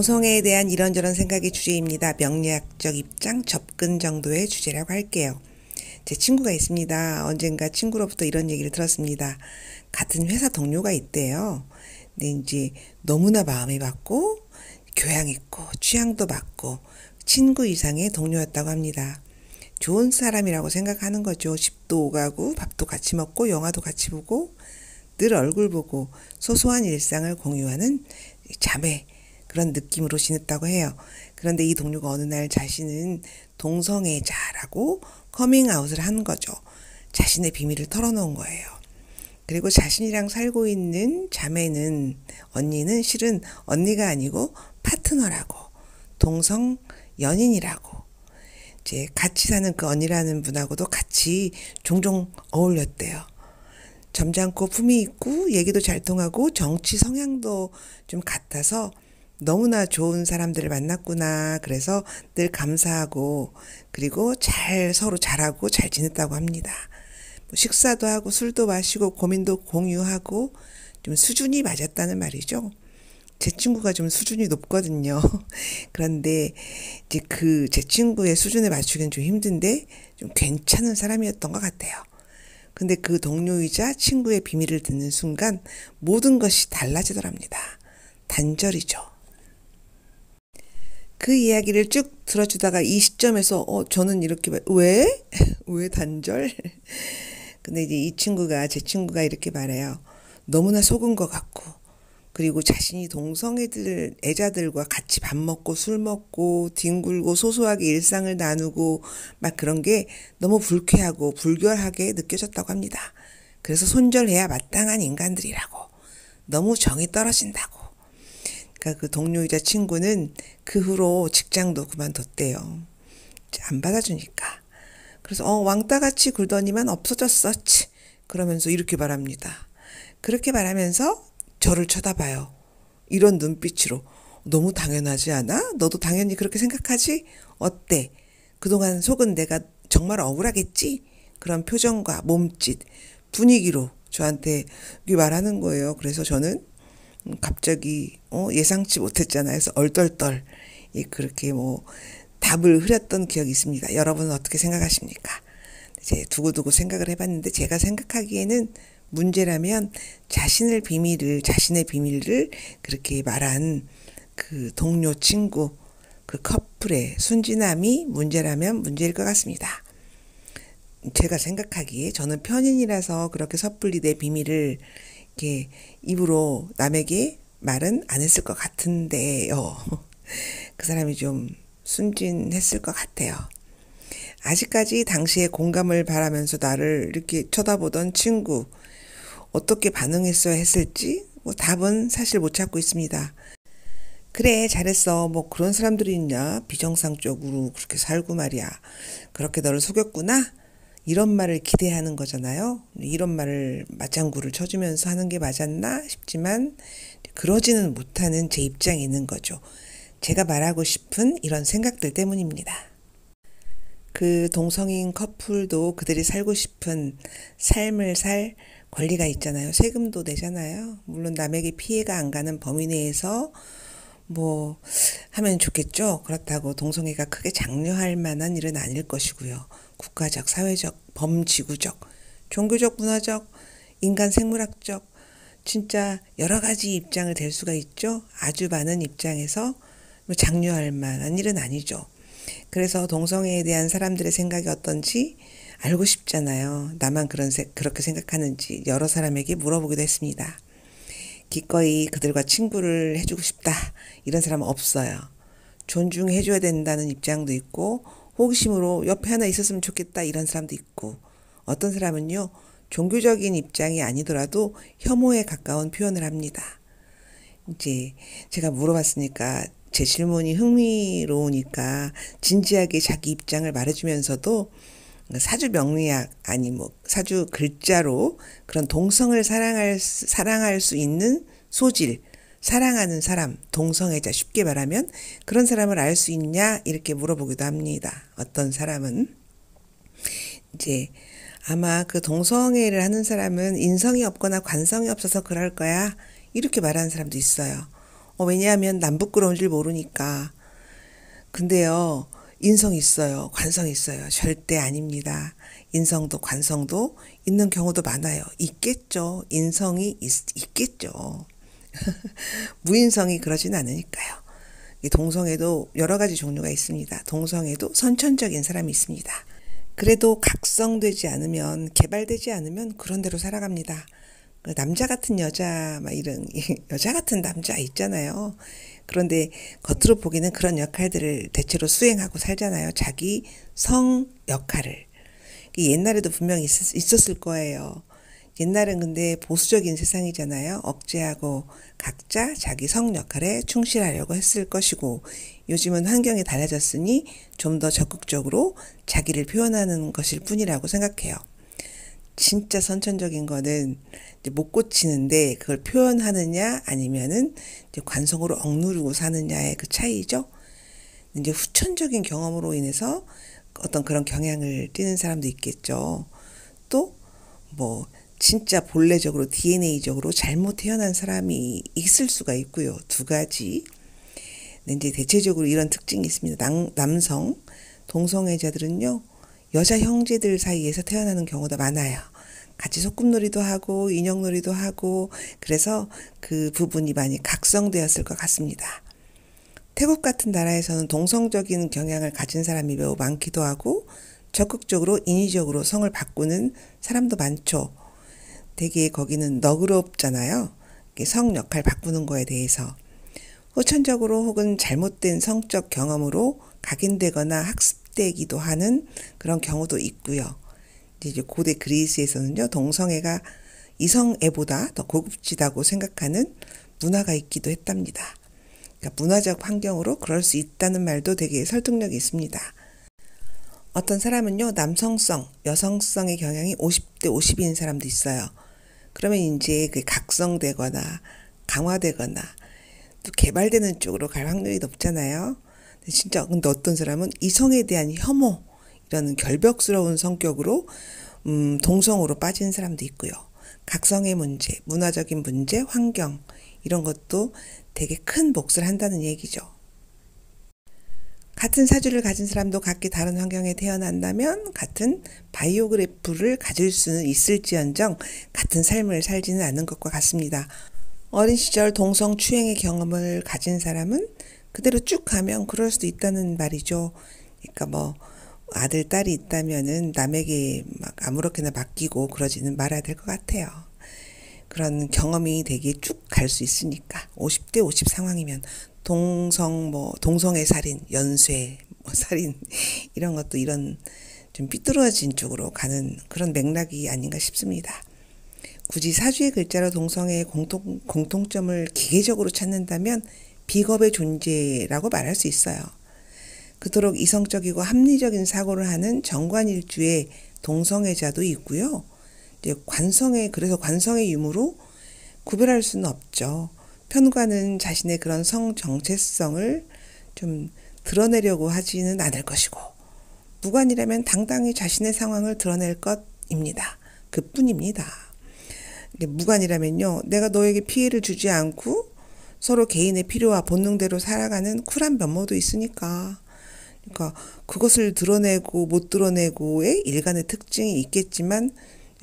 동성애에 대한 이런저런 생각의 주제입니다. 명리학적 입장, 접근 정도의 주제라고 할게요. 제 친구가 있습니다. 언젠가 친구로부터 이런 얘기를 들었습니다. 같은 회사 동료가 있대요. 근데 이제 너무나 마음이 맞고 교양 있고 취향도 맞고 친구 이상의 동료였다고 합니다. 좋은 사람이라고 생각하는 거죠. 집도 오가고 밥도 같이 먹고 영화도 같이 보고 늘 얼굴 보고 소소한 일상을 공유하는 자매, 그런 느낌으로 지냈다고 해요. 그런데 이 동료가 어느 날 자신은 동성애자라고 커밍아웃을 한 거죠. 자신의 비밀을 털어놓은 거예요. 그리고 자신이랑 살고 있는 자매는, 언니는 실은 언니가 아니고 파트너라고, 동성 연인이라고, 이제 같이 사는 그 언니라는 분하고도 같이 종종 어울렸대요. 점잖고 품위 있고 얘기도 잘 통하고 정치 성향도 좀 같아서 너무나 좋은 사람들을 만났구나. 그래서 늘 감사하고 그리고 서로 잘하고 잘 지냈다고 합니다. 식사도 하고 술도 마시고 고민도 공유하고 좀 수준이 맞았다는 말이죠. 제 친구가 좀 수준이 높거든요. 그런데 이제 제 친구의 수준에 맞추기는 좀 힘든데 좀 괜찮은 사람이었던 것 같아요. 근데 그 동료이자 친구의 비밀을 듣는 순간 모든 것이 달라지더랍니다. 단절이죠. 그 이야기를 쭉 들어주다가 이 시점에서 저는 이렇게 왜? 왜 단절? 근데 이제 제 친구가 이렇게 말해요. 너무나 속은 것 같고 그리고 자신이 애자들과 같이 밥 먹고 술 먹고 뒹굴고 소소하게 일상을 나누고 막 그런 게 너무 불쾌하고 불결하게 느껴졌다고 합니다. 그래서 손절해야 마땅한 인간들이라고. 너무 정이 떨어진다고. 그러니까 그 동료이자 친구는 그 후로 직장도 그만뒀대요. 안 받아주니까. 그래서 왕따같이 굴더니만 없어졌어. 그러면서 이렇게 말합니다. 그렇게 말하면서 저를 쳐다봐요. 이런 눈빛으로. 너무 당연하지 않아? 너도 당연히 그렇게 생각하지? 어때? 그동안 속은 내가 정말 억울하겠지? 그런 표정과 몸짓, 분위기로 저한테 말하는 거예요. 그래서 저는 갑자기 예상치 못했잖아요. 그래서 얼떨떨 그렇게 답을 흐렸던 기억이 있습니다. 여러분은 어떻게 생각하십니까? 이제 두고두고 생각을 해봤는데 제가 생각하기에는 문제라면 자신의 비밀을 그렇게 말한 그 동료 친구, 그 커플의 순진함이 문제라면 문제일 것 같습니다. 제가 생각하기에 저는 편인이라서 그렇게 섣불리 내 비밀을 이렇게 입으로 남에게 말은 안 했을 것 같은데요. 그 사람이 좀 순진했을 것 같아요. 아직까지 당시에 공감을 바라면서 나를 이렇게 쳐다보던 친구, 어떻게 반응했어야 했을지 답은 사실 못 찾고 있습니다. 그래, 잘했어. 그런 사람들이 있냐? 비정상적으로 그렇게 살고 말이야. 그렇게 너를 속였구나? 이런 말을 기대하는 거잖아요. 이런 말을 맞장구를 쳐주면서 하는 게 맞았나 싶지만 그러지는 못하는 제 입장에 있는 거죠. 제가 말하고 싶은 이런 생각들 때문입니다. 그 동성인 커플도 그들이 살고 싶은 삶을 살 권리가 있잖아요. 세금도 내잖아요. 물론 남에게 피해가 안 가는 범위 내에서 하면 좋겠죠. 그렇다고 동성애가 크게 장려할 만한 일은 아닐 것이고요. 국가적, 사회적, 범지구적, 종교적, 문화적, 인간 생물학적 진짜 여러 가지 입장을 댈 수가 있죠. 아주 많은 입장에서 장려할 만한 일은 아니죠. 그래서 동성애에 대한 사람들의 생각이 어떤지 알고 싶잖아요. 나만 그렇게 생각하는지 여러 사람에게 물어보기도 했습니다. 기꺼이 그들과 친구를 해주고 싶다. 이런 사람은 없어요. 존중해줘야 된다는 입장도 있고 호기심으로 옆에 하나 있었으면 좋겠다. 이런 사람도 있고 어떤 사람은요. 종교적인 입장이 아니더라도 혐오에 가까운 표현을 합니다. 이제 제가 물어봤으니까 제 질문이 흥미로우니까 진지하게 자기 입장을 말해주면서도 사주 명리학 사주 글자로 그런 동성을 사랑할 수 있는 소질, 사랑하는 사람, 동성애자 쉽게 말하면 그런 사람을 알 수 있냐 이렇게 물어보기도 합니다. 어떤 사람은 이제 아마 그 동성애를 하는 사람은 인성이 없거나 관성이 없어서 그럴 거야 이렇게 말하는 사람도 있어요. 왜냐하면 남 부끄러운 줄 모르니까. 근데요, 인성 있어요. 관성 있어요. 절대 아닙니다. 인성도 관성도 있는 경우도 많아요. 있겠죠. 인성이 있겠죠. 무인성이 그러진 않으니까요. 이 동성애도 여러 가지 종류가 있습니다. 동성애도 선천적인 사람이 있습니다. 그래도 각성되지 않으면, 개발되지 않으면 그런 대로 살아갑니다. 남자 같은 여자, 막 이런, 여자 같은 남자 있잖아요. 그런데 겉으로 보기는 그런 역할들을 대체로 수행하고 살잖아요. 자기 성 역할을. 옛날에도 분명히 있었을 거예요. 옛날엔 근데 보수적인 세상이잖아요. 억제하고 각자 자기 성 역할에 충실하려고 했을 것이고, 요즘은 환경이 달라졌으니 좀 더 적극적으로 자기를 표현하는 것일 뿐이라고 생각해요. 진짜 선천적인 거는 이제 못 고치는데 그걸 표현하느냐 아니면은 이제 관성으로 억누르고 사느냐의 그 차이죠. 이제 후천적인 경험으로 인해서 어떤 그런 경향을 띠는 사람도 있겠죠. 또 뭐 진짜 본래적으로 DNA적으로 잘못 태어난 사람이 있을 수가 있고요. 두 가지. 이제 대체적으로 이런 특징이 있습니다. 남성 동성애자들은요, 여자 형제들 사이에서 태어나는 경우가 많아요. 같이 소꿉놀이도 하고 인형놀이도 하고, 그래서 그 부분이 많이 각성되었을 것 같습니다. 태국 같은 나라에서는 동성적인 경향을 가진 사람이 매우 많기도 하고, 적극적으로 인위적으로 성을 바꾸는 사람도 많죠. 되게 거기는 너그럽잖아요. 성 역할 바꾸는 거에 대해서. 후천적으로 혹은 잘못된 성적 경험으로 각인되거나 학습되기도 하는 그런 경우도 있고요. 이제 고대 그리스에서는요, 동성애가 이성애보다 더 고급지다고 생각하는 문화가 있기도 했답니다. 그러니까 문화적 환경으로 그럴 수 있다는 말도 되게 설득력이 있습니다. 어떤 사람은요, 남성성, 여성성의 경향이 50대 50인 사람도 있어요. 그러면 이제 그 각성되거나 강화되거나 또 개발되는 쪽으로 갈 확률이 높잖아요. 근데 어떤 사람은 이성에 대한 혐오, 이런 결벽스러운 성격으로 동성으로 빠진 사람도 있고요. 각성의 문제, 문화적인 문제, 환경, 이런 것도 되게 큰 몫을 한다는 얘기죠. 같은 사주를 가진 사람도 각기 다른 환경에 태어난다면 같은 바이오그래프를 가질 수는 있을지언정 같은 삶을 살지는 않는 것과 같습니다. 어린 시절 동성 추행의 경험을 가진 사람은 그대로 쭉 가면 그럴 수도 있다는 말이죠. 그러니까 뭐 아들, 딸이 있다면은 남에게 막 아무렇게나 맡기고 그러지는 말아야 될 것 같아요. 그런 경험이 되게 쭉 갈 수 있으니까 50대 50 상황이면 동성의 살인, 연쇄 살인 이런 것도 이런 좀 삐뚤어진 쪽으로 가는 그런 맥락이 아닌가 싶습니다. 굳이 사주의 글자로 동성애의 공통점을 기계적으로 찾는다면 비겁의 존재라고 말할 수 있어요. 그토록 이성적이고 합리적인 사고를 하는 정관일주의 동성애자도 있고요. 그래서 관성의 유무로 구별할 수는 없죠. 편관은 자신의 그런 성 정체성을 좀 드러내려고 하지는 않을 것이고, 무관이라면 당당히 자신의 상황을 드러낼 것입니다. 그뿐입니다. 무관이라면요, 내가 너에게 피해를 주지 않고 서로 개인의 필요와 본능대로 살아가는 쿨한 면모도 있으니까. 그러니까 그것을 드러내고 못 드러내고의 일간의 특징이 있겠지만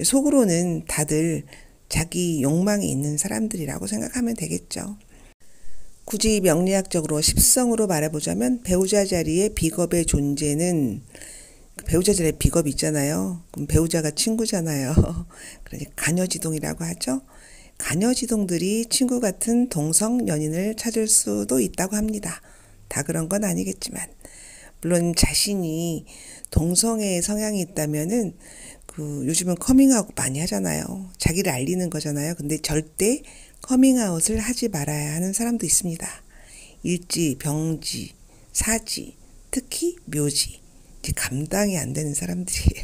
속으로는 다들 자기 욕망이 있는 사람들이라고 생각하면 되겠죠. 굳이 명리학적으로 십성으로 말해보자면 배우자 자리에 비겁의 존재는, 배우자 자리에 비겁이 있잖아요. 그럼 배우자가 친구잖아요. 그러니까 가녀지동이라고 하죠. 가녀지동들이 친구 같은 동성 연인을 찾을 수도 있다고 합니다. 다 그런 건 아니겠지만, 물론 자신이 동성애의 성향이 있다면은 요즘은 커밍아웃 많이 하잖아요. 자기를 알리는 거잖아요. 근데 절대 커밍아웃을 하지 말아야 하는 사람도 있습니다. 일지, 병지, 사지, 특히 묘지. 감당이 안 되는 사람들이에요.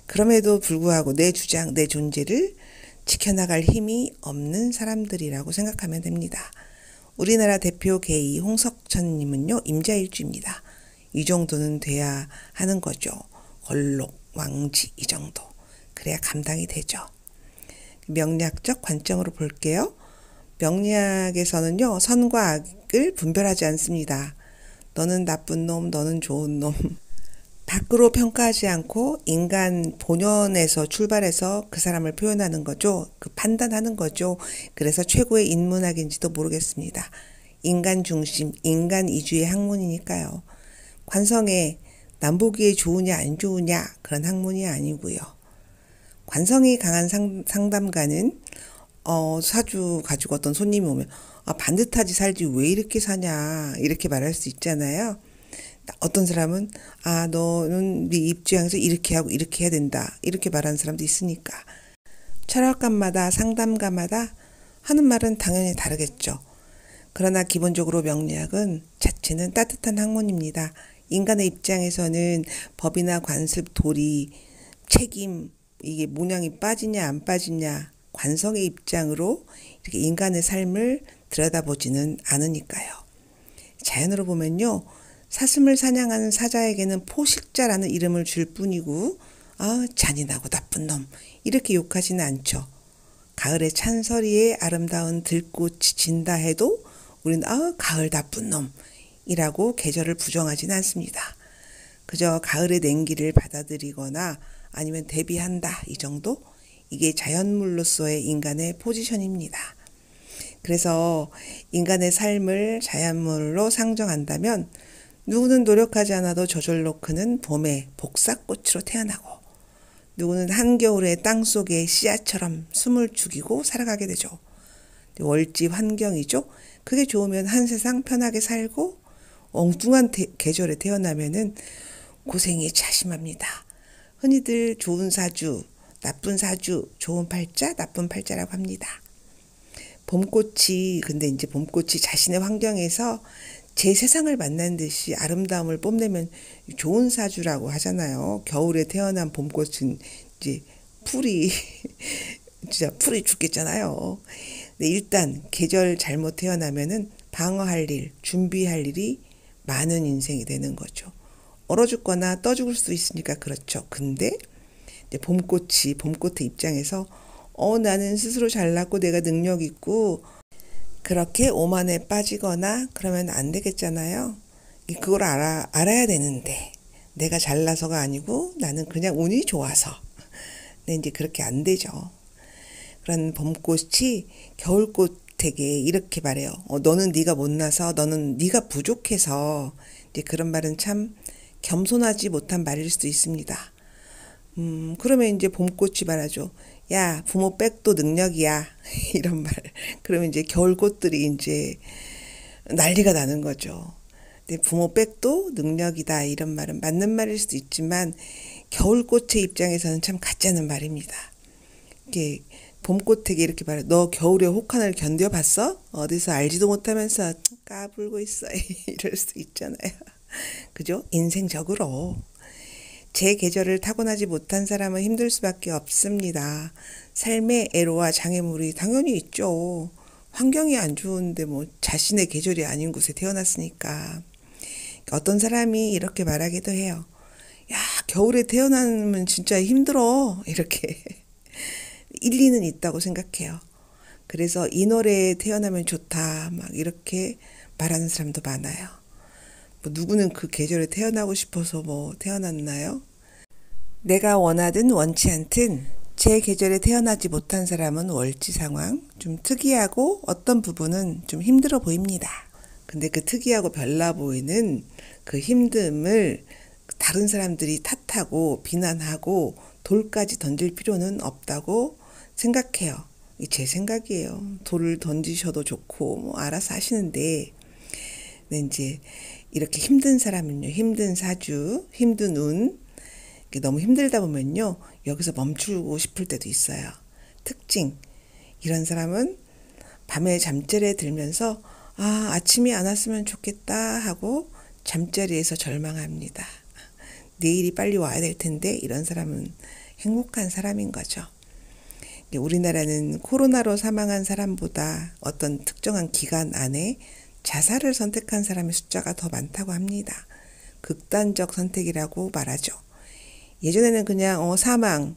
그럼에도 불구하고 내 주장, 내 존재를 지켜나갈 힘이 없는 사람들이라고 생각하면 됩니다. 우리나라 대표 게이 홍석천님은요, 임자일주입니다. 이 정도는 돼야 하는 거죠. 걸록, 왕지 이 정도. 그래야 감당이 되죠. 명리학적 관점으로 볼게요. 명리학에서는요, 선과 악을 분별하지 않습니다. 너는 나쁜 놈, 너는 좋은 놈. 밖으로 평가하지 않고 인간 본연에서 출발해서 그 사람을 표현하는 거죠. 그 판단하는 거죠. 그래서 최고의 인문학인지도 모르겠습니다. 인간 중심, 인간 이주의 학문이니까요. 관성에 남보기에 좋으냐 안 좋으냐 그런 학문이 아니고요. 관성이 강한 상담가는 사주 가지고 어떤 손님이 오면 반듯하지 살지 왜 이렇게 사냐 이렇게 말할 수 있잖아요. 어떤 사람은 너는 네 입장에서 이렇게 하고 이렇게 해야 된다 이렇게 말하는 사람도 있으니까 철학가마다 상담가마다 하는 말은 당연히 다르겠죠. 그러나 기본적으로 명리학은 자체는 따뜻한 학문입니다. 인간의 입장에서는 법이나 관습, 도리, 책임 이게 모양이 빠지냐 안 빠지냐 관성의 입장으로 이렇게 인간의 삶을 들여다보지는 않으니까요. 자연으로 보면요. 사슴을 사냥하는 사자에게는 포식자라는 이름을 줄 뿐이고 잔인하고 나쁜 놈 이렇게 욕하지는 않죠. 가을의 찬서리에 아름다운 들꽃이 진다 해도 우리는 가을 나쁜 놈이라고 계절을 부정하지는 않습니다. 그저 가을의 냉기를 받아들이거나 아니면 대비한다 이 정도? 이게 자연물로서의 인간의 포지션입니다. 그래서 인간의 삶을 자연물로 상정한다면 누구는 노력하지 않아도 저절로 크는 봄의 복사꽃으로 태어나고 누구는 한겨울의 땅속의 씨앗처럼 숨을 죽이고 살아가게 되죠. 월지 환경이죠. 그게 좋으면 한 세상 편하게 살고 엉뚱한 계절에 태어나면은 고생이 자심합니다. 흔히들 좋은 사주, 나쁜 사주, 좋은 팔자, 나쁜 팔자라고 합니다. 근데 이제 봄꽃이 자신의 환경에서 제 세상을 만난 듯이 아름다움을 뽐내면 좋은 사주라고 하잖아요. 겨울에 태어난 봄꽃은 이제 진짜 풀이 죽겠잖아요. 근데 일단 계절 잘못 태어나면은 방어할 일, 준비할 일이 많은 인생이 되는 거죠. 얼어 죽거나 떠 죽을 수 있으니까 그렇죠. 근데 이제 봄꽃의 입장에서 나는 스스로 잘났고 내가 능력 있고 그렇게 오만에 빠지거나 그러면 안 되겠잖아요. 그걸 알아야 되는데 내가 잘나서가 아니고 나는 그냥 운이 좋아서. 근데 이제 그렇게 안 되죠. 그런 봄꽃이 겨울꽃에게 이렇게 말해요. 너는 네가 못나서 너는 네가 부족해서 이제 그런 말은 참 겸손하지 못한 말일 수도 있습니다. 그러면 이제 봄꽃이 말하죠. 야, 부모 백도 능력이야. 이런 말. 그러면 이제 겨울꽃들이 이제 난리가 나는 거죠. 근데 부모 백도 능력이다. 이런 말은 맞는 말일 수도 있지만 겨울꽃의 입장에서는 참 가짜는 말입니다. 이게 봄꽃에게 이렇게 말해. 너 겨울에 혹한을 견뎌봤어? 어디서 알지도 못하면서 까불고 있어. 이럴 수도 있잖아요. 그죠? 인생적으로. 제 계절을 타고나지 못한 사람은 힘들 수밖에 없습니다. 삶의 애로와 장애물이 당연히 있죠. 환경이 안 좋은데 자신의 계절이 아닌 곳에 태어났으니까. 어떤 사람이 이렇게 말하기도 해요. 야, 겨울에 태어나면 진짜 힘들어. 이렇게 일리는 있다고 생각해요. 그래서 이 노래에 태어나면 좋다. 막 이렇게 말하는 사람도 많아요. 누구는 그 계절에 태어나고 싶어서 태어났나요? 내가 원하든 원치 않든 제 계절에 태어나지 못한 사람은 월지 상황 좀 특이하고 어떤 부분은 좀 힘들어 보입니다. 근데 그 특이하고 별나 보이는 그 힘듦을 다른 사람들이 탓하고 비난하고 돌까지 던질 필요는 없다고 생각해요. 제 생각이에요. 돌을 던지셔도 좋고 알아서 하시는데 근데 이제 이렇게 힘든 사람은요. 힘든 사주, 힘든 운 너무 힘들다 보면요. 여기서 멈추고 싶을 때도 있어요. 특징. 이런 사람은 밤에 잠자리에 들면서 아침이 안 왔으면 좋겠다 하고 잠자리에서 절망합니다. 내일이 빨리 와야 될 텐데 이런 사람은 행복한 사람인 거죠. 우리나라는 코로나로 사망한 사람보다 어떤 특정한 기간 안에 자살을 선택한 사람의 숫자가 더 많다고 합니다. 극단적 선택이라고 말하죠. 예전에는 그냥 사망,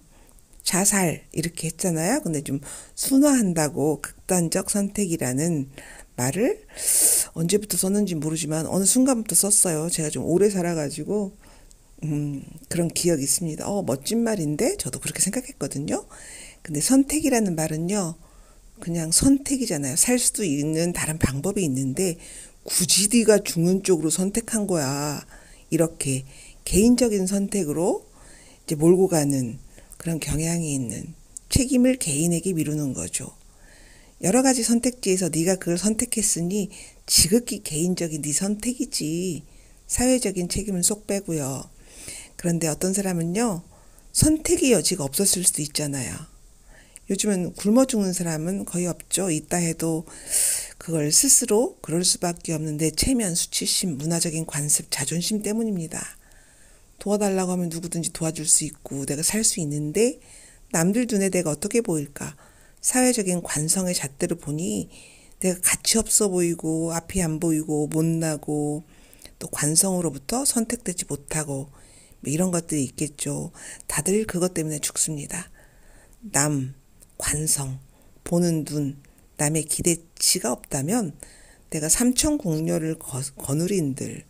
자살 이렇게 했잖아요. 근데 좀 순화한다고 극단적 선택이라는 말을 언제부터 썼는지 모르지만 어느 순간부터 썼어요. 제가 좀 오래 살아가지고 그런 기억이 있습니다. 멋진 말인데 저도 그렇게 생각했거든요. 근데 선택이라는 말은요, 그냥 선택이잖아요. 살 수도 있는 다른 방법이 있는데 굳이 네가 죽는 쪽으로 선택한 거야. 이렇게 개인적인 선택으로 이제 몰고 가는 그런 경향이 있는, 책임을 개인에게 미루는 거죠. 여러 가지 선택지에서 네가 그걸 선택했으니 지극히 개인적인 네 선택이지 사회적인 책임은 쏙 빼고요. 그런데 어떤 사람은요, 선택의 여지가 없었을 수도 있잖아요. 요즘은 굶어 죽는 사람은 거의 없죠. 있다 해도 그걸 스스로 그럴 수밖에 없는 내 체면, 수치심, 문화적인 관습, 자존심 때문입니다. 도와달라고 하면 누구든지 도와줄 수 있고 내가 살 수 있는데 남들 눈에 내가 어떻게 보일까? 사회적인 관성의 잣대로 보니 내가 가치 없어 보이고 앞이 안 보이고 못나고 또 관성으로부터 선택되지 못하고 이런 것들이 있겠죠. 다들 그것 때문에 죽습니다. 남, 관성, 보는 눈, 남의 기대치가 없다면 내가 삼천궁녀를 거느린들,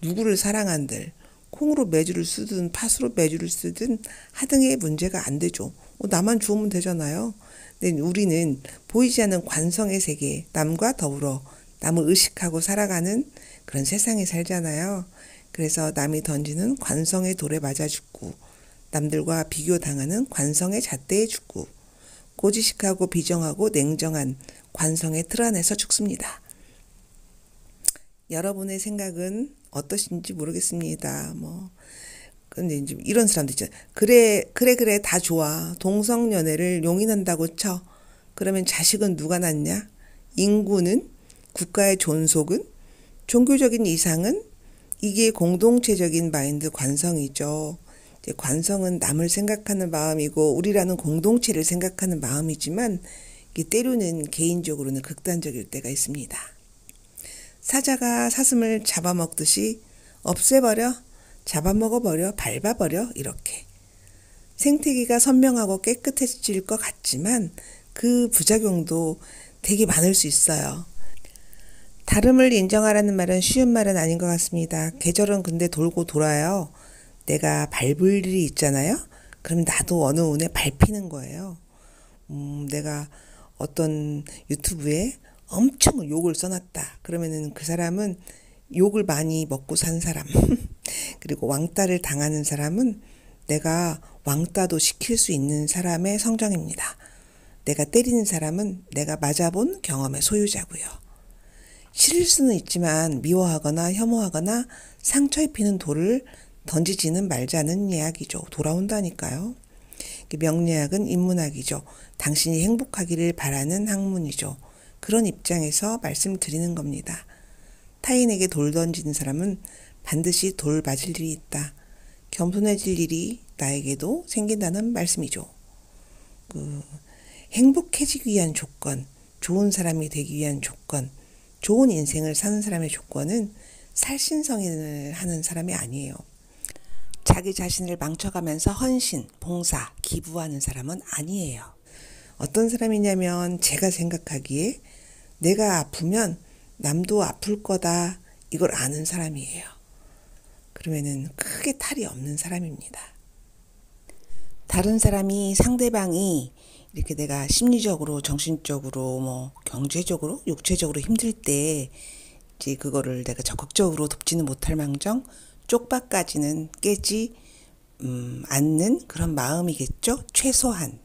누구를 사랑한들, 콩으로 매주를 쓰든 팥으로 매주를 쓰든 하등의 문제가 안 되죠. 나만 좋으면 되잖아요. 근데 우리는 보이지 않는 관성의 세계, 남과 더불어 남을 의식하고 살아가는 그런 세상에 살잖아요. 그래서 남이 던지는 관성의 돌에 맞아 죽고 남들과 비교당하는 관성의 잣대에 죽고 고지식하고 비정하고 냉정한 관성의 틀 안에서 죽습니다. 여러분의 생각은 어떠신지 모르겠습니다. 근데 이제 이런 사람들 있잖아요. 그래, 다 좋아. 동성연애를 용인한다고 쳐. 그러면 자식은 누가 낳냐? 인구는? 국가의 존속은? 종교적인 이상은? 이게 공동체적인 마인드 관성이죠. 이제 관성은 남을 생각하는 마음이고 우리라는 공동체를 생각하는 마음이지만 이게 때로는 개인적으로는 극단적일 때가 있습니다. 사자가 사슴을 잡아먹듯이 없애버려, 잡아먹어버려, 밟아버려 이렇게. 생태계가 선명하고 깨끗해질 것 같지만 그 부작용도 되게 많을 수 있어요. 다름을 인정하라는 말은 쉬운 말은 아닌 것 같습니다. 계절은 근데 돌고 돌아요. 내가 밟을 일이 있잖아요. 그럼 나도 어느 운에 밟히는 거예요. 내가 어떤 유튜브에 엄청 욕을 써놨다. 그러면은 그 사람은 욕을 많이 먹고 산 사람. 그리고 왕따를 당하는 사람은 내가 왕따도 시킬 수 있는 사람의 성정입니다. 내가 때리는 사람은 내가 맞아본 경험의 소유자고요. 싫을 수는 있지만 미워하거나 혐오하거나 상처 입히는 돌을 던지지는 말자는 이야기죠. 돌아온다니까요. 명리학은 인문학이죠. 당신이 행복하기를 바라는 학문이죠. 그런 입장에서 말씀드리는 겁니다. 타인에게 돌 던지는 사람은 반드시 돌 맞을 일이 있다. 겸손해질 일이 나에게도 생긴다는 말씀이죠. 행복해지기 위한 조건, 좋은 사람이 되기 위한 조건, 좋은 인생을 사는 사람의 조건은 살신성인을 하는 사람이 아니에요. 자기 자신을 망쳐가면서 헌신, 봉사, 기부하는 사람은 아니에요. 어떤 사람이냐면 제가 생각하기에 내가 아프면 남도 아플 거다 이걸 아는 사람이에요. 그러면은 크게 탈이 없는 사람입니다. 다른 사람이 상대방이 이렇게 내가 심리적으로, 정신적으로, 경제적으로, 육체적으로 힘들 때 이제 그거를 내가 적극적으로 돕지는 못할 망정 쪽박까지는 깨지 않는 그런 마음이겠죠. 최소한.